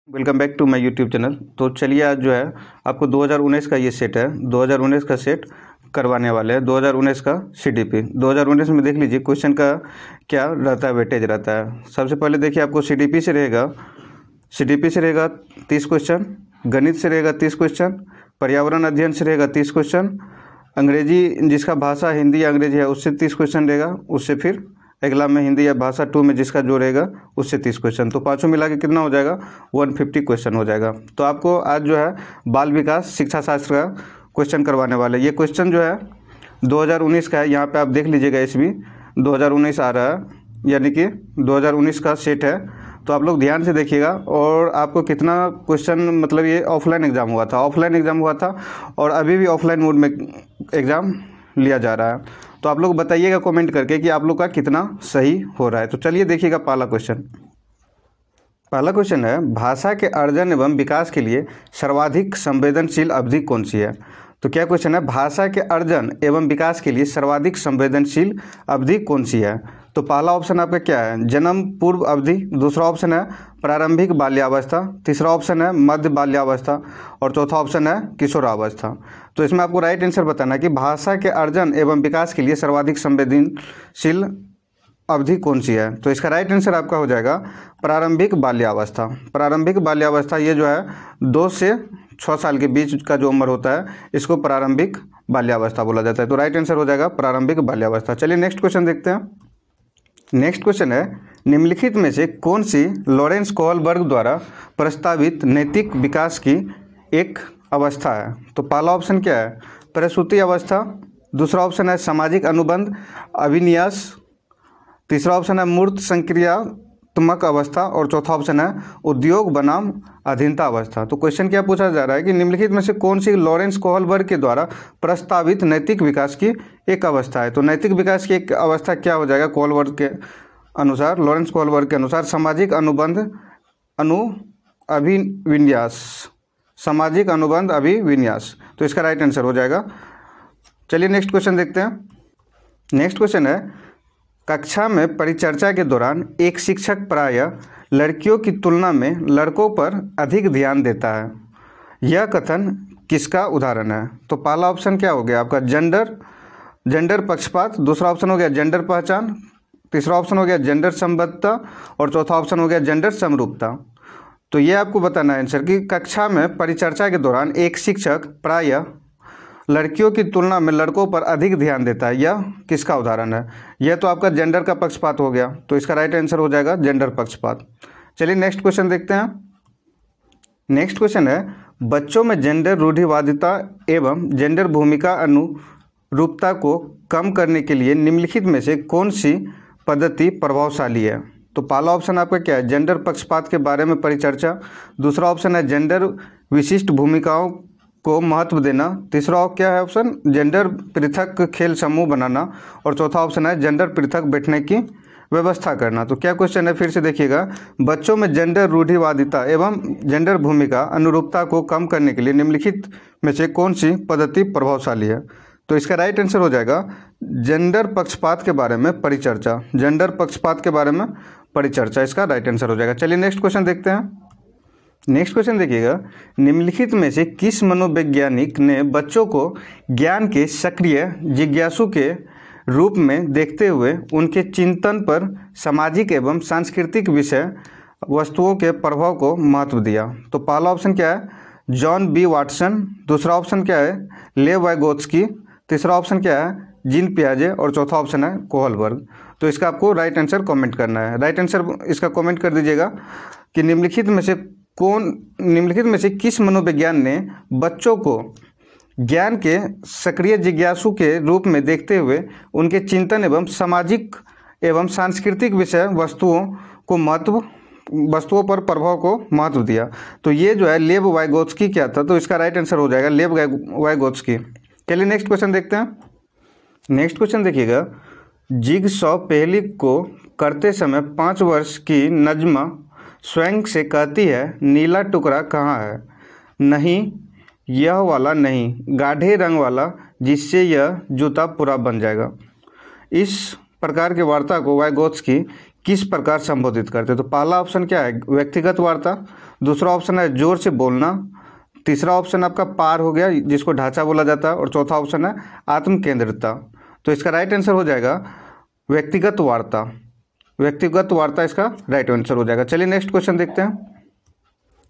Welcome back to my YouTube channel. तो चलिए आज जो है आपको 2019 का ये सेट है, 2019 का सेट करवाने वाले हैं। 2019 का सीडीपी 2019 में देख लीजिए क्वेश्चन का क्या रहता है, वेटेज रहता है। सबसे पहले देखिए आपको सीडीपी से रहेगा 30 क्वेश्चन, गणित से रहेगा 30 क्वेश्चन, पर्यावरण अध्ययन से रहेगा 30 क्वेश्चन, अंग्रेजी जिसका भाषा हिंदी या अंग्रेजी है उससे 30 क्वेश्चन रहेगा, उससे फिर अगला में हिंदी या भाषा 2 में जिसका जो रहेगा उससे 30 क्वेश्चन। तो पाँचों मिला के कितना हो जाएगा, 150 क्वेश्चन हो जाएगा। तो आपको आज जो है बाल विकास शिक्षा शास्त्र का क्वेश्चन करवाने वाले। ये क्वेश्चन जो है 2019 का है, यहाँ पे आप देख लीजिएगा इसमें 2019 आ रहा है, यानी कि 2019 का सेट है। तो आप लोग ध्यान से देखिएगा। और आपको कितना क्वेश्चन, मतलब ये ऑफलाइन एग्ज़ाम हुआ था और अभी भी ऑफलाइन मोड में एग्ज़ाम लिया जा रहा है। तो आप लोग बताइएगा कमेंट करके कि आप लोग का कितना सही हो रहा है। तो चलिए देखिएगा पहला क्वेश्चन है, भाषा के अर्जन एवं विकास के लिए सर्वाधिक संवेदनशील अवधि कौन सी है। तो क्या क्वेश्चन है, भाषा के अर्जन एवं विकास के लिए सर्वाधिक संवेदनशील अवधि कौन सी है। तो पहला ऑप्शन आपका क्या है, जन्म पूर्व अवधि, दूसरा ऑप्शन है प्रारंभिक बाल्यावस्था, तीसरा ऑप्शन है मध्य बाल्यावस्था और चौथा ऑप्शन है किशोरावस्था। तो इसमें आपको राइट आंसर बताना है कि भाषा के अर्जन एवं विकास के लिए सर्वाधिक संवेदनशील अवधि कौन सी है। तो इसका राइट आंसर आपका हो जाएगा प्रारंभिक बाल्यावस्था। प्रारंभिक बाल्यावस्था ये जो है 2 से 6 साल के बीच का जो उम्र होता है इसको प्रारंभिक बाल्यावस्था बोला जाता है। तो राइट आंसर हो जाएगा प्रारंभिक बाल्यावस्था। चलिए नेक्स्ट क्वेश्चन देखते हैं। नेक्स्ट क्वेश्चन है, निम्नलिखित में से कौन सी लॉरेंस कोहलबर्ग द्वारा प्रस्तावित नैतिक विकास की एक अवस्था है। तो पहला ऑप्शन क्या है, प्रसूति अवस्था, दूसरा ऑप्शन है सामाजिक अनुबंध अभिन्यास, तीसरा ऑप्शन है मूर्त संक्रियात्मक अवस्था और चौथा ऑप्शन है उद्योग बनाम अधीनता अवस्था। तो क्वेश्चन क्या पूछा जा रहा है कि निम्नलिखित में से कौन सी लॉरेंस कोहलबर्ग के द्वारा प्रस्तावित नैतिक विकास की एक अवस्था है। तो नैतिक विकास की एक अवस्था क्या हो जाएगा, कोहलबर्ग के अनुसार, लॉरेंस कोहलबर्ग के अनुसार सामाजिक अनुबंध अभिविन्यास, सामाजिक अनुबंध अभिविन्यास। तो इसका राइट आंसर हो जाएगा। चलिए नेक्स्ट क्वेश्चन देखते हैं। नेक्स्ट क्वेश्चन है, कक्षा में परिचर्चा के दौरान एक शिक्षक प्रायः लड़कियों की तुलना में लड़कों पर अधिक ध्यान देता है, यह कथन किसका उदाहरण है। तो पहला ऑप्शन क्या हो गया आपका, जेंडर पक्षपात, दूसरा ऑप्शन हो गया जेंडर पहचान, तीसरा ऑप्शन हो गया जेंडर संबद्धता और चौथा ऑप्शन हो गया जेंडर समरूपता। तो ये आपको बताना है आंसर कि कक्षा में परिचर्चा के दौरान एक शिक्षक प्रायः लड़कियों की तुलना में लड़कों पर अधिक ध्यान देता है, यह किसका उदाहरण है। यह तो आपका जेंडर का पक्षपात हो गया, तो इसका राइट आंसर हो जाएगा जेंडर पक्षपात। चलिए नेक्स्ट क्वेश्चन देखते हैं। नेक्स्ट क्वेश्चन है, बच्चों में जेंडर रूढ़िवादिता एवं जेंडर भूमिका अनुरूपता को कम करने के लिए निम्नलिखित में से कौन सी पद्धति प्रभावशाली है। तो पहला ऑप्शन आपका क्या है, जेंडर पक्षपात के बारे में परिचर्चा, दूसरा ऑप्शन है जेंडर विशिष्ट भूमिकाओं को महत्व देना, तीसरा क्या है ऑप्शन, जेंडर पृथक खेल समूह बनाना और चौथा ऑप्शन है जेंडर पृथक बैठने की व्यवस्था करना। तो क्या क्वेश्चन है, फिर से देखिएगा, बच्चों में जेंडर रूढ़िवादिता एवं जेंडर भूमिका अनुरूपता को कम करने के लिए निम्नलिखित में से कौन सी पद्धति प्रभावशाली है। तो इसका राइट आंसर हो जाएगा जेंडर पक्षपात के बारे में परिचर्चा, जेंडर पक्षपात के बारे में परिचर्चा, इसका राइट आंसर हो जाएगा। चलिए नेक्स्ट क्वेश्चन देखते हैं। नेक्स्ट क्वेश्चन देखिएगा, निम्नलिखित में से किस मनोवैज्ञानिक ने बच्चों को ज्ञान के सक्रिय जिज्ञासु के रूप में देखते हुए उनके चिंतन पर सामाजिक एवं सांस्कृतिक विषय वस्तुओं के प्रभाव को महत्व दिया। तो पहला ऑप्शन क्या है, जॉन बी वाटसन, दूसरा ऑप्शन क्या है, लेव वाइगोत्स्की, तीसरा ऑप्शन क्या है, जीन पियाजे और चौथा ऑप्शन है कोहलबर्ग। तो इसका आपको राइट आंसर कमेंट करना है। राइट आंसर इसका कमेंट कर दीजिएगा कि निम्नलिखित में से किस मनोविज्ञान ने बच्चों को ज्ञान के सक्रिय जिज्ञासु के रूप में देखते हुए उनके चिंतन एवं सामाजिक एवं सांस्कृतिक विषय वस्तुओं पर प्रभाव को महत्व दिया। तो ये जो है लेव वाइगोत्स्की क्या था, तो इसका राइट आंसर हो जाएगा लेव वाइगोत्स्की। चलिए नेक्स्ट क्वेश्चन देखते हैं। नेक्स्ट क्वेश्चन देखिएगा, जिगसॉ पहेली को करते समय 5 वर्ष की नज्मा स्वयं से कहती है, नीला टुकड़ा कहाँ है, नहीं, यह वाला नहीं, गाढ़े रंग वाला जिससे यह जूता पूरा बन जाएगा। इस प्रकार की वार्ता को वाइगोत्स्की किस प्रकार संबोधित करते हैं। तो पहला ऑप्शन क्या है, व्यक्तिगत वार्ता। दूसरा ऑप्शन है जोर से बोलना। तीसरा ऑप्शन आपका पार हो गया, जिसको ढांचा बोला जाता है। और चौथा ऑप्शन है आत्म केंद्रितता। तो इसका राइट आंसर हो जाएगा व्यक्तिगत वार्ता। व्यक्तिगत वार्ता इसका राइट आंसर हो जाएगा। चलिए नेक्स्ट क्वेश्चन देखते हैं।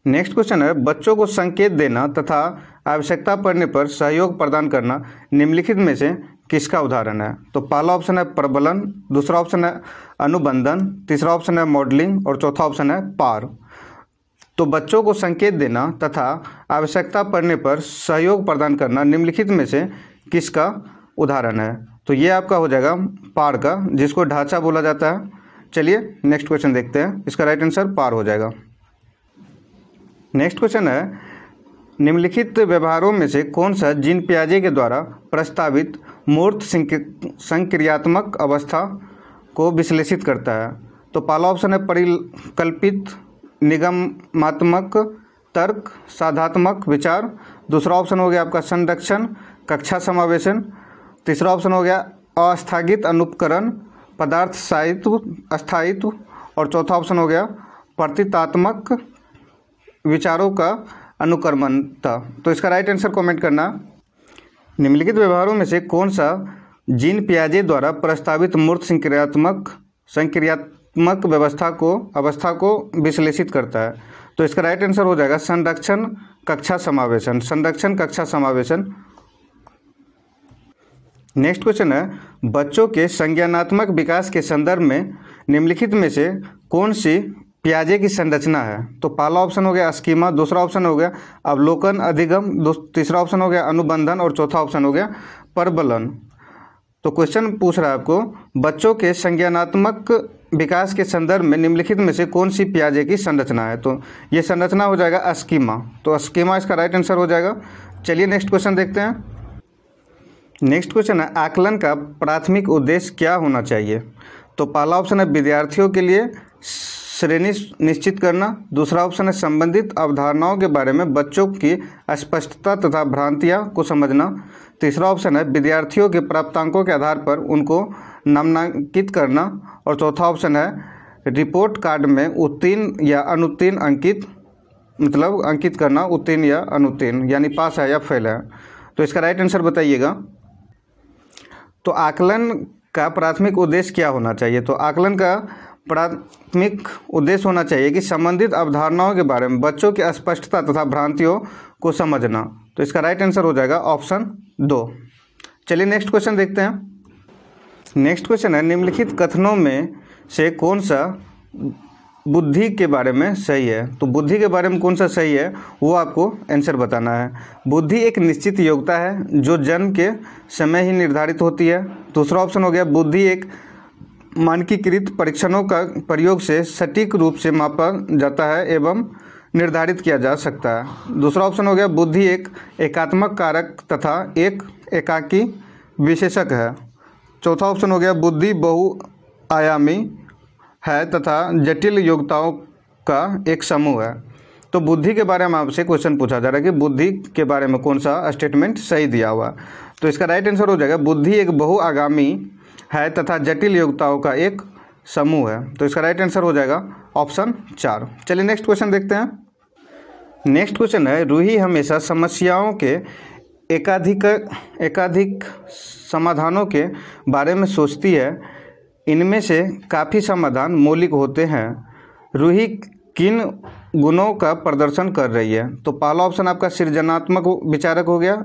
नेक्स्ट क्वेश्चन है, बच्चों को संकेत देना तथा आवश्यकता पड़ने पर सहयोग प्रदान करना निम्नलिखित में से किसका उदाहरण है। तो पहला ऑप्शन है प्रबलन, दूसरा ऑप्शन है अनुबंधन, तीसरा ऑप्शन है मॉडलिंग और चौथा ऑप्शन है पार। तो बच्चों को संकेत देना तथा आवश्यकता पड़ने पर सहयोग प्रदान करना निम्नलिखित में से किसका उदाहरण है। तो ये आपका हो जाएगा पार का, जिसको ढांचा बोला जाता है। चलिए नेक्स्ट क्वेश्चन देखते हैं, इसका राइट आंसर पार हो जाएगा। नेक्स्ट क्वेश्चन है, निम्नलिखित व्यवहारों में से कौन सा जीन पियाजे के द्वारा प्रस्तावित मूर्त संक्रियात्मक अवस्था को विश्लेषित करता है। तो पहला ऑप्शन है परिकल्पित, निगमात्मक, तर्क, साधात्मक विचार। दूसरा ऑप्शन हो गया आपका संरक्षण, कक्षा समावेशन। तीसरा ऑप्शन हो गया अस्थागित अनुपकरण, पदार्थ स्थायित्व। और चौथा ऑप्शन हो गया प्रतीकात्मक विचारों का अनुक्रमणता। तो इसका राइट आंसर कमेंट करना। निम्नलिखित व्यवहारों में से कौन सा जीन पियाजे द्वारा प्रस्तावित मूर्त संक्रियात्मक अवस्था को विश्लेषित करता है। तो इसका राइट आंसर हो जाएगा संरक्षण, कक्षा समावेशन। संरक्षण, कक्षा समावेशन। नेक्स्ट क्वेश्चन है, बच्चों के संज्ञानात्मक विकास के संदर्भ में निम्नलिखित में से कौन सी पियाजे की संरचना है। तो पहला ऑप्शन हो गया स्कीमा, दूसरा ऑप्शन हो गया अवलोकन अधिगम, तीसरा ऑप्शन हो गया अनुबंधन और चौथा ऑप्शन हो गया प्रबलन। तो क्वेश्चन पूछ रहा है आपको, बच्चों के संज्ञानात्मक विकास के संदर्भ में निम्नलिखित में से कौन सी पियाजे की संरचना है। तो ये संरचना हो जाएगा स्कीमा। तो स्कीमा इसका राइट आंसर हो जाएगा। चलिए नेक्स्ट क्वेश्चन देखते हैं। नेक्स्ट क्वेश्चन है, आकलन का प्राथमिक उद्देश्य क्या होना चाहिए। तो पहला ऑप्शन है विद्यार्थियों के लिए श्रेणी निश्चित करना। दूसरा ऑप्शन है संबंधित अवधारणाओं के बारे में बच्चों की अस्पष्टता तथा भ्रांतियां को समझना। तीसरा ऑप्शन है विद्यार्थियों के प्राप्तांकों के आधार पर उनको नामांकित करना। और चौथा ऑप्शन है रिपोर्ट कार्ड में उत्तीर्ण या अनुत्तीर्ण अंकित करना, उत्तीर्ण या अनुत्तीर्ण, यानी पास है या फेल है। तो इसका राइट आंसर बताइएगा। तो आकलन का प्राथमिक उद्देश्य क्या होना चाहिए। तो आकलन का प्राथमिक उद्देश्य होना चाहिए कि संबंधित अवधारणाओं के बारे में बच्चों की अस्पष्टता तथा भ्रांतियों को समझना। तो इसका राइट आंसर हो जाएगा ऑप्शन 2। चलिए नेक्स्ट क्वेश्चन देखते हैं। नेक्स्ट क्वेश्चन है, निम्नलिखित कथनों में से कौन सा बुद्धि के बारे में सही है। तो बुद्धि के बारे में कौन सा सही है वो आपको आंसर बताना है। बुद्धि एक निश्चित योग्यता है जो जन्म के समय ही निर्धारित होती है। दूसरा ऑप्शन हो गया बुद्धि एक मानकीकृत परीक्षणों का प्रयोग से सटीक रूप से मापा जाता है एवं निर्धारित किया जा सकता है। दूसरा ऑप्शन हो गया बुद्धि एक एकात्मक कारक तथा एक एकाकी विशेषक है। चौथा ऑप्शन हो गया बुद्धि बहुआयामी है तथा जटिल योग्यताओं का एक समूह है। तो बुद्धि के बारे में आपसे क्वेश्चन पूछा जा रहा है कि बुद्धि के बारे में कौन सा स्टेटमेंट सही दिया हुआ। तो इसका राइट आंसर हो जाएगा बुद्धि एक बहुआगामी है तथा जटिल योग्यताओं का एक समूह है। तो इसका राइट आंसर हो जाएगा ऑप्शन 4। चलिए नेक्स्ट क्वेश्चन देखते हैं। नेक्स्ट क्वेश्चन है, रूही हमेशा समस्याओं के एकाधिक समाधानों के बारे में सोचती है। इनमें से काफ़ी समाधान मौलिक होते हैं। रूही किन गुणों का प्रदर्शन कर रही है। तो पहला ऑप्शन आपका सृजनात्मक विचारक हो गया,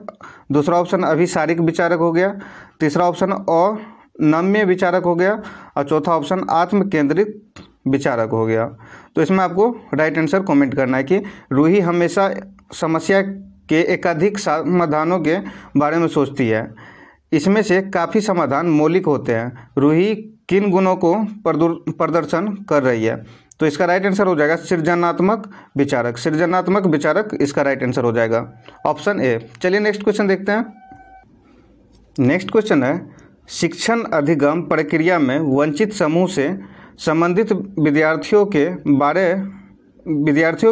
दूसरा ऑप्शन अभिसारिक विचारक हो गया, तीसरा ऑप्शन अनम्य विचारक हो गया और चौथा ऑप्शन आत्म केंद्रित विचारक हो गया। तो इसमें आपको राइट आंसर कमेंट करना है कि रूही हमेशा समस्या के एकाधिक समाधानों के बारे में सोचती है। इसमें से काफ़ी समाधान मौलिक होते हैं। रूही किन गुणों को प्रदर्शन कर रही है। तो इसका राइट आंसर हो जाएगा सृजनात्मक विचारक। सृजनात्मक विचारक इसका राइट आंसर हो जाएगा ऑप्शन ए। चलिए नेक्स्ट क्वेश्चन देखते हैं। नेक्स्ट क्वेश्चन है, शिक्षण अधिगम प्रक्रिया में वंचित समूह से संबंधित विद्यार्थियों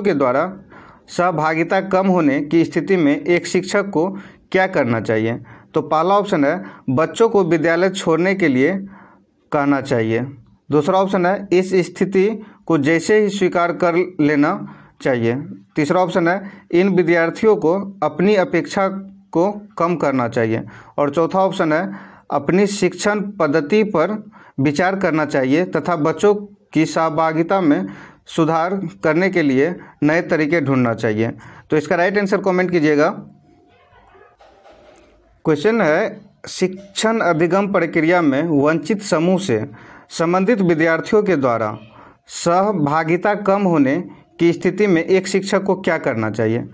के द्वारा सहभागिता कम होने की स्थिति में एक शिक्षक को क्या करना चाहिए। तो पहला ऑप्शन है बच्चों को विद्यालय छोड़ने के लिए कहना चाहिए। दूसरा ऑप्शन है इस स्थिति को जैसे ही स्वीकार कर लेना चाहिए। तीसरा ऑप्शन है इन विद्यार्थियों को अपनी अपेक्षा को कम करना चाहिए। और चौथा ऑप्शन है अपनी शिक्षण पद्धति पर विचार करना चाहिए तथा बच्चों की सहभागिता में सुधार करने के लिए नए तरीके ढूंढना चाहिए। तो इसका राइट आंसर कमेंट कीजिएगा। क्वेश्चन है शिक्षण अधिगम प्रक्रिया में वंचित समूह से संबंधित विद्यार्थियों के द्वारा सहभागिता कम होने की स्थिति में एक शिक्षक को क्या करना चाहिए।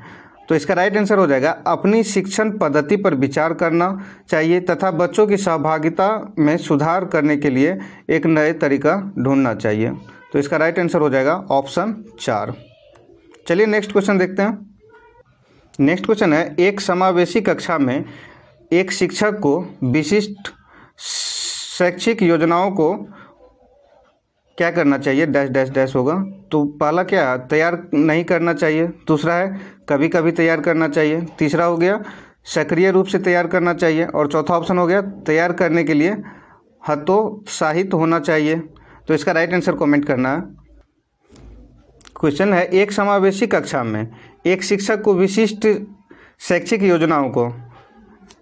तो इसका राइट आंसर हो जाएगा अपनी शिक्षण पद्धति पर विचार करना चाहिए तथा बच्चों की सहभागिता में सुधार करने के लिए एक नए तरीका ढूंढना चाहिए। तो इसका राइट आंसर हो जाएगा ऑप्शन 4। चलिए नेक्स्ट क्वेश्चन देखते हैं। नेक्स्ट क्वेश्चन है एक समावेशी कक्षा में एक शिक्षक को विशिष्ट शैक्षिक योजनाओं को क्या करना चाहिए, डैश डैश डैश होगा। तो पहला क्या तैयार नहीं करना चाहिए, दूसरा है कभी कभी तैयार करना चाहिए, तीसरा हो गया सक्रिय रूप से तैयार करना चाहिए और चौथा ऑप्शन हो गया तैयार करने के लिए हतोत्साहित होना चाहिए। तो इसका राइट आंसर कमेंट करना है। क्वेश्चन है एक समावेशी कक्षा में एक शिक्षक को विशिष्ट शैक्षिक योजनाओं को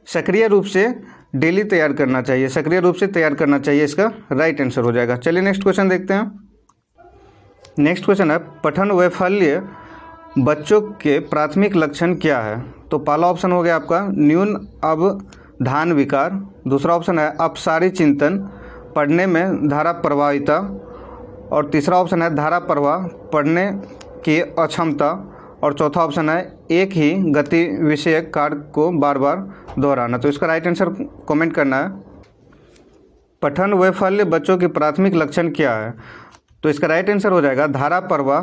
सक्रिय रूप से डेली तैयार करना चाहिए, सक्रिय रूप से तैयार करना चाहिए, इसका राइट आंसर हो जाएगा। चलिए नेक्स्ट क्वेश्चन देखते हैं। नेक्स्ट क्वेश्चन है पठन वैफल्य बच्चों के प्राथमिक लक्षण क्या है। तो पहला ऑप्शन हो गया आपका न्यून अवधान विकार, दूसरा ऑप्शन है अपसारी चिंतन, पढ़ने में धारा प्रभाविता और तीसरा ऑप्शन है धारा प्रवाह, पढ़ने की अक्षमता और चौथा ऑप्शन है एक ही गति विषयक कार्य को बार बार दोहराना। तो इसका राइट आंसर कमेंट करना है। पठन वैफल्य बच्चों की प्राथमिक लक्षण क्या है। तो इसका राइट आंसर हो जाएगा धारा प्रवाह,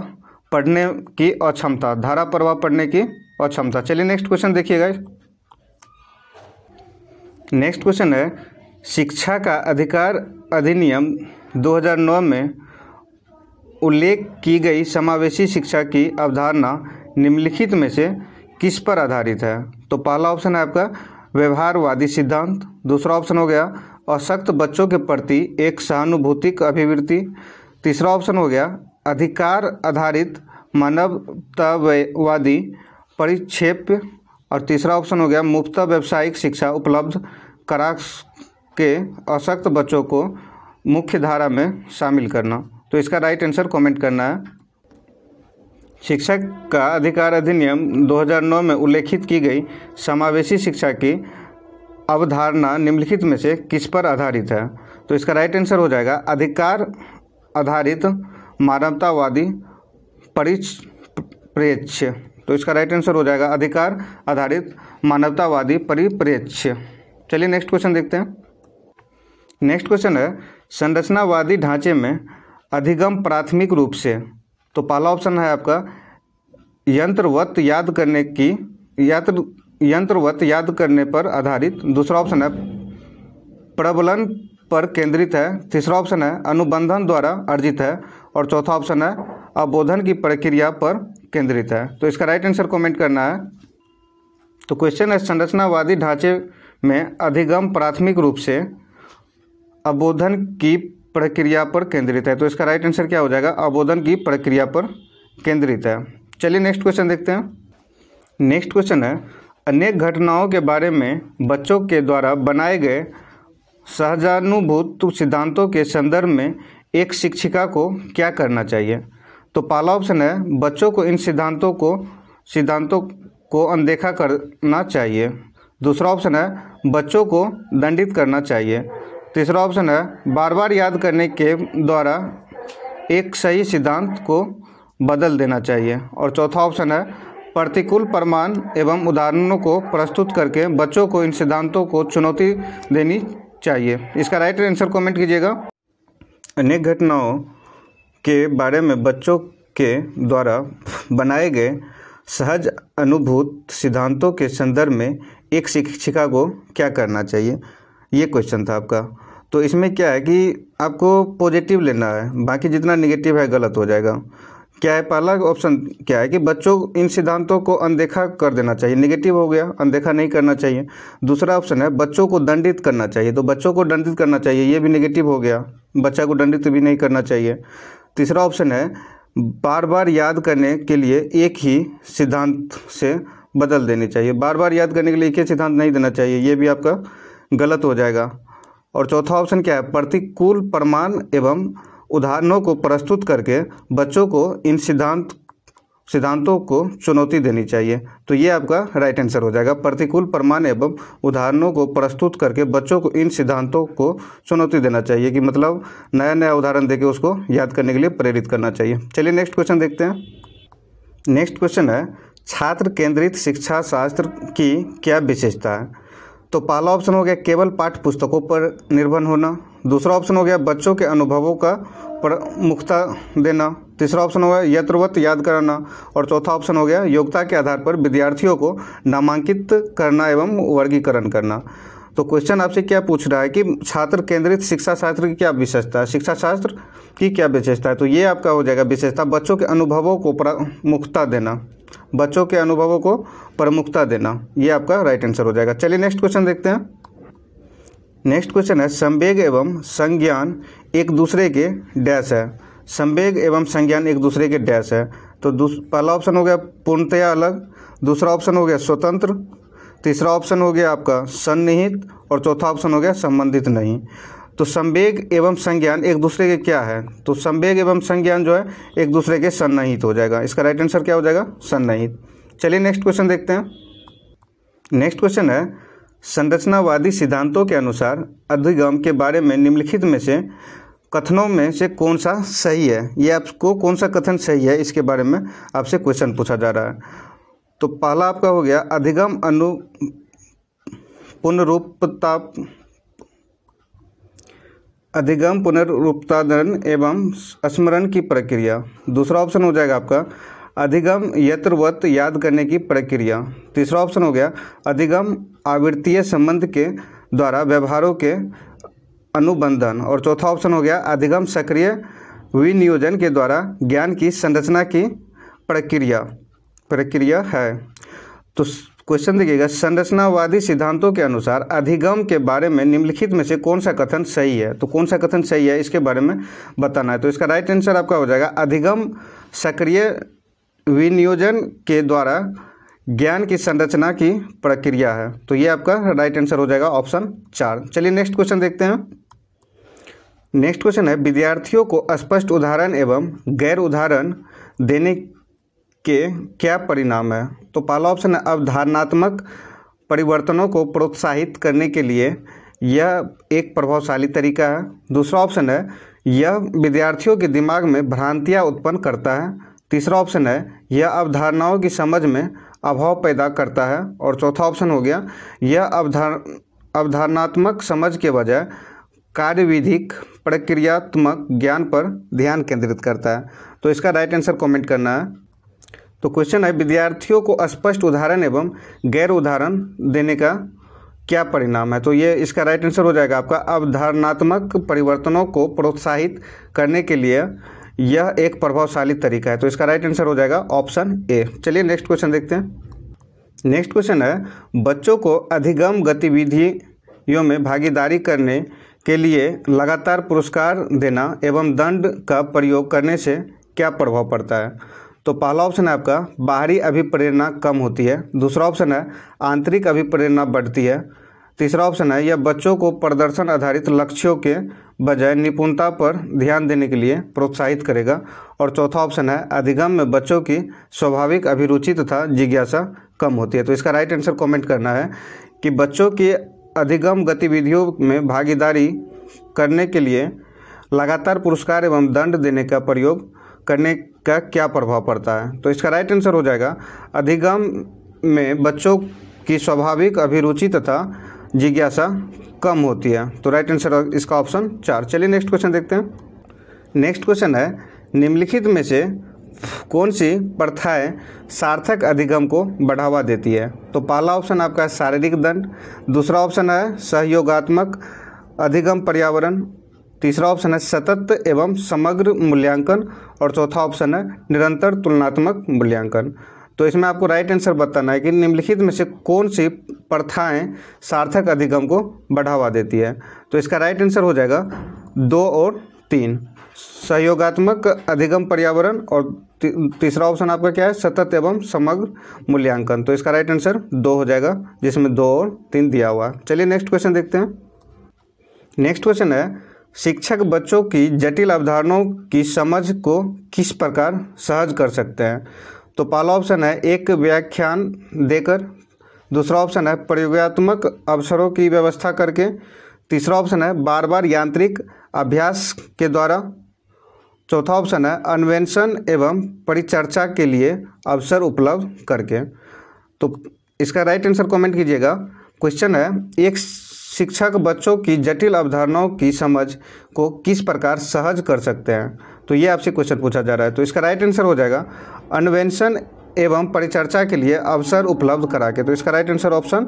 पढ़ने की अक्षमता, धारा प्रवाह पढ़ने की अक्षमता। चलिए नेक्स्ट क्वेश्चन देखिएगा। नेक्स्ट क्वेश्चन है शिक्षा का अधिकार अधिनियम 2009 में उल्लेख की गई समावेशी शिक्षा की अवधारणा निम्नलिखित में से किस पर आधारित है। तो पहला ऑप्शन है आपका व्यवहारवादी सिद्धांत, दूसरा ऑप्शन हो गया अशक्त बच्चों के प्रति एक सहानुभूतिक अभिवृत्ति, तीसरा ऑप्शन हो गया अधिकार आधारित मानवतावादी परिक्षेप और तीसरा ऑप्शन हो गया मुफ्त व्यावसायिक शिक्षा उपलब्ध करा के अशक्त बच्चों को मुख्य धारा में शामिल करना। तो इसका राइट आंसर कमेंट करना है। शिक्षक का अधिकार अधिनियम 2009 में उल्लेखित की गई समावेशी शिक्षा की अवधारणा निम्नलिखित में से किस पर आधारित है। तो इसका राइट आंसर हो जाएगा अधिकार आधारित मानवतावादी परिप्रेक्ष्य। तो इसका राइट आंसर हो जाएगा अधिकार आधारित मानवतावादी परिप्रेक्ष्य। चलिए नेक्स्ट क्वेश्चन देखते हैं। नेक्स्ट क्वेश्चन है संरचनावादी ढांचे में अधिगम प्राथमिक रूप से। तो पहला ऑप्शन है आपका यंत्रवत याद करने पर आधारित, दूसरा ऑप्शन है प्रबलन पर केंद्रित है, तीसरा ऑप्शन है अनुबंधन द्वारा अर्जित है और चौथा ऑप्शन है अबोधन की प्रक्रिया पर केंद्रित है। तो इसका राइट आंसर कमेंट करना है। तो क्वेश्चन है संरचनावादी ढांचे में अधिगम प्राथमिक रूप से अबोधन की प्रक्रिया पर केंद्रित है। तो इसका राइट आंसर क्या हो जाएगा अबोधन की प्रक्रिया पर केंद्रित है। चलिए नेक्स्ट क्वेश्चन देखते हैं। नेक्स्ट क्वेश्चन है अनेक घटनाओं के बारे में बच्चों के द्वारा बनाए गए सहजानुभूत सिद्धांतों के संदर्भ में एक शिक्षिका को क्या करना चाहिए। तो पहला ऑप्शन है बच्चों को इन सिद्धांतों को अनदेखा करना चाहिए, दूसरा ऑप्शन है बच्चों को दंडित करना चाहिए, तीसरा ऑप्शन है बार बार याद करने के द्वारा एक सही सिद्धांत को बदल देना चाहिए और चौथा ऑप्शन है प्रतिकूल प्रमाण एवं उदाहरणों को प्रस्तुत करके बच्चों को इन सिद्धांतों को चुनौती देनी चाहिए। इसका राइट आंसर कमेंट कीजिएगा। अनेक घटनाओं के बारे में बच्चों के द्वारा बनाए गए सहज अनुभूत सिद्धांतों के संदर्भ में एक शिक्षिका को क्या करना चाहिए, ये क्वेश्चन था आपका। तो इसमें क्या है कि आपको पॉजिटिव लेना है, बाकी जितना नेगेटिव है गलत हो जाएगा। क्या है, पहला ऑप्शन क्या है कि बच्चों इन सिद्धांतों को अनदेखा कर देना चाहिए, नेगेटिव हो गया, अनदेखा नहीं करना चाहिए। दूसरा ऑप्शन है बच्चों को दंडित करना चाहिए, तो बच्चों को दंडित करना चाहिए, ये भी नेगेटिव हो गया, बच्चा को दंडित भी नहीं करना चाहिए। तीसरा ऑप्शन है बार बार याद करने के लिए एक ही सिद्धांत से बदल देनी चाहिए, बार बार याद करने के लिए एक ही सिद्धांत नहीं देना चाहिए, ये भी आपका गलत हो जाएगा। और चौथा ऑप्शन क्या है, प्रतिकूल प्रमाण एवं उदाहरणों को प्रस्तुत करके बच्चों को इन सिद्धांतों को चुनौती देनी चाहिए, तो ये आपका राइट आंसर हो जाएगा। प्रतिकूल प्रमाण एवं उदाहरणों को प्रस्तुत करके बच्चों को इन सिद्धांतों को चुनौती देना चाहिए, कि मतलब नया नया उदाहरण देके उसको याद करने के लिए प्रेरित करना चाहिए। चलिए नेक्स्ट क्वेश्चन देखते हैं। नेक्स्ट क्वेश्चन है छात्र केंद्रित शिक्षा शास्त्र की क्या विशेषता है। तो पहला ऑप्शन हो गया केवल पाठ्य पुस्तकों पर निर्भर होना। दूसरा ऑप्शन हो गया बच्चों के अनुभवों का प्रमुखता देना। तीसरा ऑप्शन हो गया यत्रवत याद कराना। और चौथा ऑप्शन हो गया योग्यता के आधार पर विद्यार्थियों को नामांकित करना एवं वर्गीकरण करना। तो क्वेश्चन आपसे क्या पूछ रहा है कि छात्र केंद्रित शिक्षा शास्त्र की क्या विशेषता है, शिक्षा शास्त्र की क्या विशेषता है। तो ये आपका हो जाएगा विशेषता बच्चों के अनुभवों को प्रमुखता देना, बच्चों के अनुभवों को प्रमुखता देना, ये आपका राइट आंसर हो जाएगा। चलिए नेक्स्ट क्वेश्चन देखते हैं। नेक्स्ट क्वेश्चन है संवेग एवं संज्ञान एक दूसरे के डैश है। संवेग एवं संज्ञान एक दूसरे के डैश है। तो पहला ऑप्शन हो गया पूर्णतया अलग, दूसरा ऑप्शन हो गया स्वतंत्र, तीसरा ऑप्शन हो गया आपका सन्निहित और चौथा ऑप्शन हो गया संबंधित नहीं। तो संवेग एवं संज्ञान एक दूसरे के क्या है, तो संवेग एवं संज्ञान जो है एक दूसरे के सन्निहित हो जाएगा। इसका राइट आंसर क्या हो जाएगा, सन्निहित। चलिए नेक्स्ट क्वेश्चन देखते हैं। नेक्स्ट क्वेश्चन है संरचनावादी सिद्धांतों के अनुसार अधिगम के बारे में निम्नलिखित में से कथनों में से कौन सा सही है। ये आपको कौन सा कथन सही है इसके बारे में आपसे क्वेश्चन पूछा जा रहा है। तो पहला आपका हो गया अधिगम पुनरुत्पादन एवं स्मरण की प्रक्रिया। दूसरा ऑप्शन हो जाएगा आपका अधिगम यत्रवत याद करने की प्रक्रिया। तीसरा ऑप्शन हो गया अधिगम आवृत्तीय संबंध के द्वारा व्यवहारों के अनुबंधन। और चौथा ऑप्शन हो गया अधिगम सक्रिय विनियोजन के द्वारा ज्ञान की संरचना की प्रक्रिया है। तो क्वेश्चन देखिएगा संरचनावादी सिद्धांतों के अनुसार अधिगम के बारे में निम्नलिखित में से कौन सा कथन सही है। तो कौन सा कथन सही है इसके बारे में बताना है। तो इसका राइट आंसर आपका हो जाएगा अधिगम सक्रिय विनियोजन के द्वारा ज्ञान की संरचना की प्रक्रिया है। तो ये आपका राइट आंसर हो जाएगा ऑप्शन 4। चलिए नेक्स्ट क्वेश्चन देखते हैं। नेक्स्ट क्वेश्चन है विद्यार्थियों को स्पष्ट उदाहरण एवं गैर उदाहरण देने के क्या परिणाम है। तो पहला ऑप्शन है अवधारणात्मक परिवर्तनों को प्रोत्साहित करने के लिए यह एक प्रभावशाली तरीका है। दूसरा ऑप्शन है यह विद्यार्थियों के दिमाग में भ्रांतियाँ उत्पन्न करता है। तीसरा ऑप्शन है यह अवधारणाओं की समझ में अभाव पैदा करता है। और चौथा ऑप्शन हो गया यह अवधारणात्मक समझ के बजाय कार्यविधिक प्रक्रियात्मक ज्ञान पर ध्यान केंद्रित करता है। तो इसका राइट आंसर कमेंट करना है। तो क्वेश्चन है विद्यार्थियों को स्पष्ट उदाहरण एवं गैर उदाहरण देने का क्या परिणाम है। तो ये इसका राइट आंसर हो जाएगा आपका अवधारणात्मक परिवर्तनों को प्रोत्साहित करने के लिए यह एक प्रभावशाली तरीका है। तो इसका राइट आंसर हो जाएगा ऑप्शन ए। चलिए नेक्स्ट क्वेश्चन देखते हैं। नेक्स्ट क्वेश्चन है बच्चों को अधिगम गतिविधियों में भागीदारी करने के लिए लगातार पुरस्कार देना एवं दंड का प्रयोग करने से क्या प्रभाव पड़ता है। तो पहला ऑप्शन है आपका बाहरी अभिप्रेरणा कम होती है। दूसरा ऑप्शन है आंतरिक अभिप्रेरणा बढ़ती है। तीसरा ऑप्शन है यह बच्चों को प्रदर्शन आधारित लक्ष्यों के बजाय निपुणता पर ध्यान देने के लिए प्रोत्साहित करेगा। और चौथा ऑप्शन है अधिगम में बच्चों की स्वाभाविक अभिरुचि तथा जिज्ञासा कम होती है। तो इसका राइट आंसर कमेंट करना है कि बच्चों की अधिगम गतिविधियों में भागीदारी करने के लिए लगातार पुरस्कार एवं दंड देने का प्रयोग करने का क्या प्रभाव पड़ता है। तो इसका राइट आंसर हो जाएगा अधिगम में बच्चों की स्वाभाविक अभिरुचि तथा जिज्ञासा कम होती है। तो राइट आंसर इसका ऑप्शन 4। चलिए नेक्स्ट क्वेश्चन देखते हैं। नेक्स्ट क्वेश्चन है निम्नलिखित में से कौन सी प्रथाएं सार्थक अधिगम को बढ़ावा देती है। तो पहला ऑप्शन आपका शारीरिक दंड। दूसरा ऑप्शन है सहयोगात्मक अधिगम पर्यावरण। तीसरा ऑप्शन है सतत एवं समग्र मूल्यांकन और चौथा ऑप्शन है निरंतर तुलनात्मक मूल्यांकन। तो इसमें आपको राइट आंसर बताना है कि निम्नलिखित में से कौन सी प्रथाएं सार्थक अधिगम को बढ़ावा देती है। तो इसका राइट आंसर हो जाएगा 2 और 3, सहयोगात्मक अधिगम पर्यावरण, और तीसरा ऑप्शन आपका क्या है, सतत एवं समग्र मूल्यांकन। तो इसका राइट आंसर 2 हो जाएगा, जिसमें 2 और 3 दिया हुआ है। चलिए नेक्स्ट क्वेश्चन देखते हैं। नेक्स्ट क्वेश्चन है शिक्षक बच्चों की जटिल अवधारणाओं की समझ को किस प्रकार सहज कर सकते हैं। तो पहला ऑप्शन है एक व्याख्यान देकर, दूसरा ऑप्शन है प्रयोगात्मक अवसरों की व्यवस्था करके, तीसरा ऑप्शन है बार बार यांत्रिक अभ्यास के द्वारा, चौथा ऑप्शन है अन्वेषण एवं परिचर्चा के लिए अवसर उपलब्ध करके। तो इसका राइट आंसर कमेंट कीजिएगा। क्वेश्चन है एक शिक्षक बच्चों की जटिल अवधारणाओं की समझ को किस प्रकार सहज कर सकते हैं। तो ये आपसे क्वेश्चन पूछा जा रहा है। तो इसका राइट आंसर हो जाएगा अन्वेषण एवं परिचर्चा के लिए अवसर उपलब्ध करा के। तो इसका राइट आंसर ऑप्शन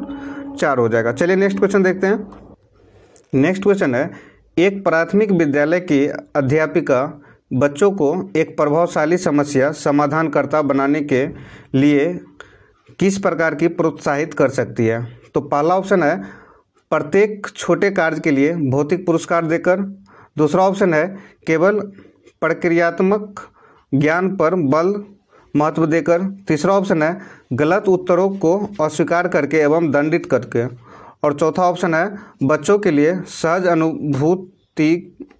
4 हो जाएगा। चलिए नेक्स्ट क्वेश्चन देखते हैं। नेक्स्ट क्वेश्चन है एक प्राथमिक विद्यालय की अध्यापिका बच्चों को एक प्रभावशाली समस्या समाधानकर्ता बनाने के लिए किस प्रकार की प्रोत्साहित कर सकती है। तो पहला ऑप्शन है प्रत्येक छोटे कार्य के लिए भौतिक पुरस्कार देकर, दूसरा ऑप्शन है केवल प्रक्रियात्मक ज्ञान पर बल महत्व देकर, तीसरा ऑप्शन है गलत उत्तरों को अस्वीकार करके एवं दंडित करके, और चौथा ऑप्शन है बच्चों के लिए सहज अनुभूति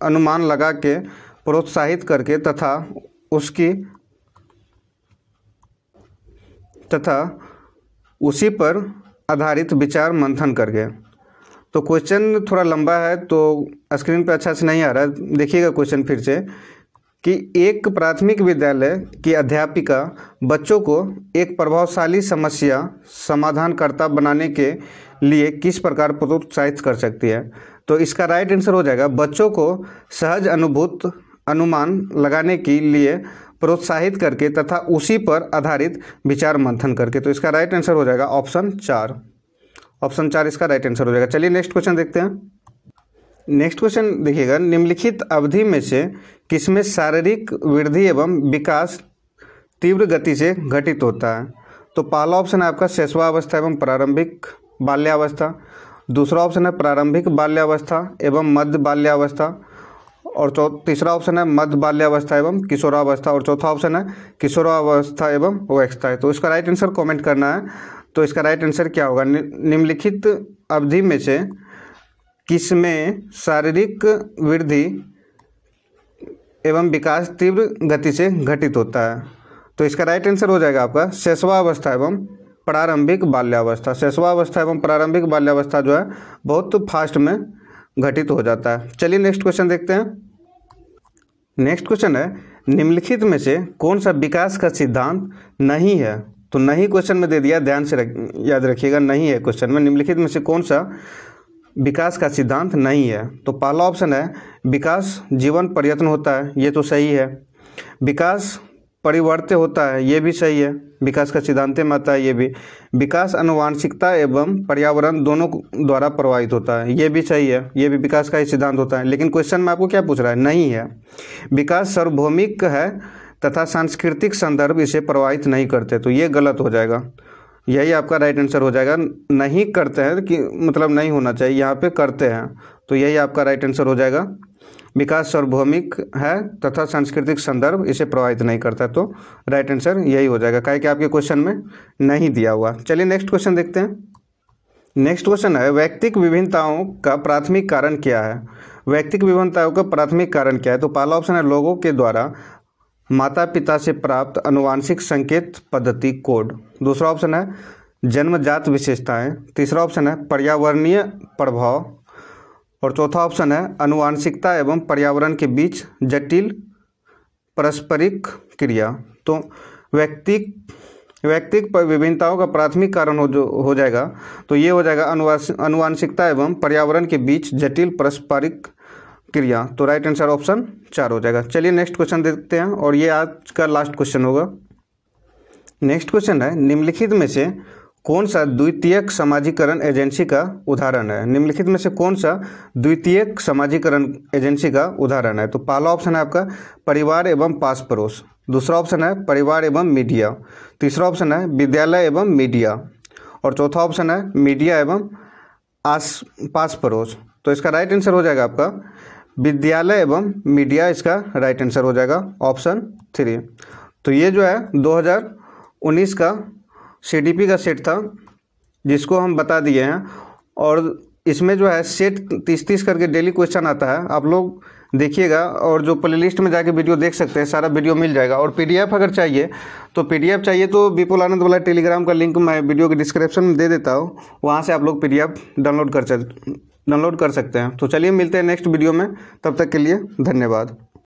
अनुमान लगा के प्रोत्साहित करके तथा उसी पर आधारित विचार मंथन करके। तो क्वेश्चन थोड़ा लंबा है तो स्क्रीन पे अच्छा से नहीं आ रहा है, देखिएगा क्वेश्चन फिर से कि एक प्राथमिक विद्यालय की अध्यापिका बच्चों को एक प्रभावशाली समस्या समाधानकर्ता बनाने के लिए किस प्रकार प्रोत्साहित कर सकती है। तो इसका राइट आंसर हो जाएगा बच्चों को सहज अनुभूत अनुमान लगाने के लिए प्रोत्साहित करके तथा उसी पर आधारित विचार मंथन करके। तो इसका राइट आंसर हो जाएगा ऑप्शन 4। ऑप्शन 4 इसका राइट आंसर हो जाएगा। चलिए नेक्स्ट क्वेश्चन देखते हैं। नेक्स्ट क्वेश्चन देखिएगा निम्नलिखित अवधि में से किसमें शारीरिक वृद्धि एवं विकास तीव्र गति से घटित होता है। तो पहला ऑप्शन है आपका शैशवावस्था एवं प्रारंभिक बाल्यावस्था, दूसरा ऑप्शन है प्रारंभिक बाल्यावस्था एवं मध्य बाल्यावस्था, और तीसरा ऑप्शन है मध्य बाल्यावस्था एवं किशोरावस्था, और चौथा ऑप्शन है किशोरावस्था एवं वयस्कता है। तो इसका राइट आंसर कमेंट करना है। तो इसका राइट आंसर क्या होगा, निम्नलिखित अवधि में से किसमें शारीरिक वृद्धि एवं विकास तीव्र गति से घटित होता है। तो इसका राइट आंसर हो जाएगा आपका शैशवावस्था एवं प्रारंभिक बाल्यावस्था। शैशवावस्था एवं प्रारंभिक बाल्यावस्था जो है बहुत फास्ट में घटित हो जाता है। चलिए नेक्स्ट क्वेश्चन देखते हैं। नेक्स्ट क्वेश्चन है निम्नलिखित में से कौन सा विकास का सिद्धांत नहीं है। तो नहीं क्वेश्चन में दे दिया, ध्यान से याद रखिएगा, नहीं है क्वेश्चन में। निम्नलिखित में से कौन सा विकास का सिद्धांत नहीं है। तो पहला ऑप्शन है विकास जीवन प्रयत्न होता है, ये तो सही है। विकास परिवर्त्य होता है, ये भी सही है, विकास का सिद्धांत में आता है ये भी। विकास आनुवांशिकता एवं पर्यावरण दोनों द्वारा प्रभावित होता है, ये भी सही है, ये भी विकास का ही सिद्धांत होता है। लेकिन क्वेश्चन में आपको क्या पूछ रहा है, नहीं है। विकास सार्वभौमिक है तथा सांस्कृतिक संदर्भ इसे प्रभावित नहीं करते, तो ये गलत हो जाएगा। यही आपका राइट आंसर हो जाएगा। नहीं करते हैं कि मतलब नहीं होना चाहिए, यहाँ पे करते हैं, तो यही आपका राइट आंसर हो जाएगा। विकास सार्वभौमिक है तथा सांस्कृतिक संदर्भ इसे प्रभावित नहीं करता, तो राइट आंसर यही हो जाएगा, काहे कि आपके क्वेश्चन में नहीं दिया हुआ। चलिए नेक्स्ट क्वेश्चन देखते हैं। नेक्स्ट क्वेश्चन है व्यक्तिक विभिन्नताओं का प्राथमिक कारण क्या है। व्यक्तिक विभिन्नताओं का प्राथमिक कारण क्या है। तो पहला ऑप्शन है लोगों के द्वारा माता पिता से प्राप्त आनुवांशिक संकेत पद्धति कोड, दूसरा ऑप्शन है जन्मजात विशेषताएं, तीसरा ऑप्शन है पर्यावरणीय प्रभाव, और चौथा ऑप्शन है आनुवांशिकता एवं पर्यावरण के बीच जटिल पारस्परिक क्रिया। तो व्यक्तिक विभिन्नताओं का प्राथमिक कारण हो जाएगा, तो ये हो जाएगा आनुवांशिकता एवं पर्यावरण के बीच जटिल पारस्परिक क्रिया। तो राइट आंसर ऑप्शन 4 हो जाएगा। चलिए नेक्स्ट क्वेश्चन देखते हैं, और ये आज का लास्ट क्वेश्चन होगा। नेक्स्ट क्वेश्चन है निम्नलिखित में से कौन सा द्वितीयक समाजीकरण एजेंसी का उदाहरण है? निम्नलिखित में से कौन सा द्वितीयक समाजीकरण एजेंसी का उदाहरण है? तो पहला ऑप्शन है आपका परिवार एवं पास पड़ोस, दूसरा ऑप्शन है परिवार एवं मीडिया, तीसरा ऑप्शन है विद्यालय एवं मीडिया और चौथा ऑप्शन है मीडिया एवं आस पास पड़ोस। तो इसका राइट आंसर हो जाएगा आपका विद्यालय एवं मीडिया, इसका राइट आंसर हो जाएगा ऑप्शन 3। तो ये जो है 2019 का CDP का सेट था जिसको हम बता दिए हैं और इसमें जो है सेट 30-30 करके डेली क्वेश्चन आता है। आप लोग देखिएगा और जो प्लेलिस्ट में जाके वीडियो देख सकते हैं, सारा वीडियो मिल जाएगा। और PDF अगर चाहिए तो विपुल आनंद वाला टेलीग्राम का लिंक मैं वीडियो के डिस्क्रिप्शन में दे देता हूँ, वहाँ से आप लोग PDF डाउनलोड कर सकते हैं। तो चलिए मिलते हैं नेक्स्ट वीडियो में, तब तक के लिए धन्यवाद।